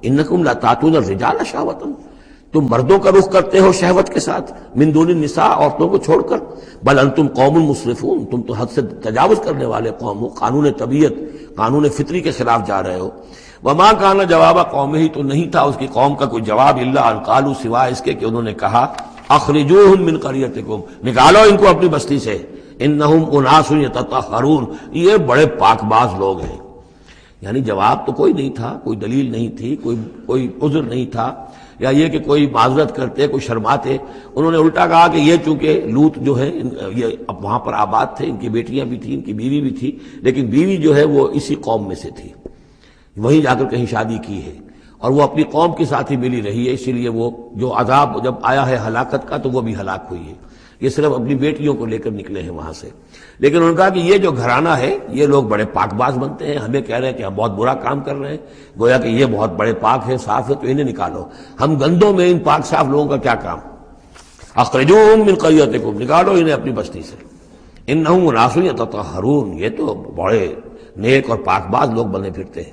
Income لا تاتون الرجال شہوۃ، تم مردوں کا رخ کرتے ہو شہوت کے ساتھ، من دون النساء، عورتوں کو چھوڑ کر، بل انتم قوم مسرفون، تم تو حد سے تجاوز کرنے والے قوم ہو، قانون طبیعت، قانون فطری کے خلاف جا رہے ہو۔ وما کان جواب قومہ، تو نہیں تھا اس کی قوم کا کوئی جواب، الا ان قالوا، سوائے اس کے کہ انہوں نے کہا اخرجوہم من قریتکم، نکالو ان کو اپنی بستی سے، انہم اناس یتطہرون، یہ بڑے پاک باز لوگ ہیں۔ یعنی جواب تو کوئی نہیں تھا، کوئی دلیل نہیں تھی، کوئی عذر نہیں تھا، یا یہ کہ کوئی معذرت کرتے، کوئی شرماتے۔ انہوں نے الٹا کہا کہ یہ چونکہ لوط جو ہے یہ اب وہاں پر آباد تھے، ان کی بیٹیاں بھی تھیں، ان کی بیوی بھی تھی، لیکن بیوی جو ہے وہ اسی قوم میں سے تھی، وہیں جا کر کہیں شادی کی ہے، اور وہ اپنی قوم کے ساتھ ہی ملی رہی ہے، اسی لیے وہ جو عذاب جب آیا ہے ہلاکت کا تو وہ بھی ہلاک ہوئی ہے۔ یہ صرف اپنی بیٹیوں کو لے کر نکلے ہیں وہاں سے، لیکن انہوں نے کہا کہ یہ جو گھرانہ ہے یہ لوگ بڑے پاک باز بنتے ہیں، ہمیں کہہ رہے ہیں کہ ہم بہت برا کام کر رہے ہیں، گویا کہ یہ بہت بڑے پاک ہیں، صاف ہے، تو انہیں نکالو، ہم گندوں میں ان پاک صاف لوگوں کا کیا کام، اخرجوہم من قریتکم، نکالو انہیں اپنی بستی سے، انہم اناس یتطہرون، یہ تو بڑے نیک اور پاک باز لوگ بنے پھرتے ہیں۔